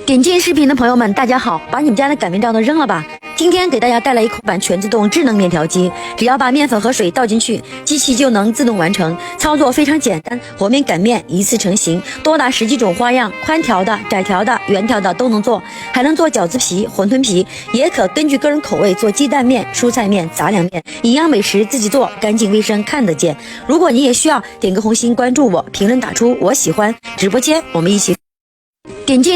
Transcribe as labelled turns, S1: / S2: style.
S1: 点进视频的朋友们，大家好！把你们家的擀面杖都扔了吧！今天给大家带来一口板全自动智能面条机，只要把面粉和水倒进去，机器就能自动完成。操作非常简单，和面擀面一次成型，多达10几种花样，宽条的、窄条的、圆条的都能做，还能做饺子皮、馄饨皮，也可根据个人口味做鸡蛋面、蔬菜面、杂粮面，营养美食自己做，干净卫生看得见。如果你也需要，点个红心关注我，评论打出我喜欢，直播间我们一起点进。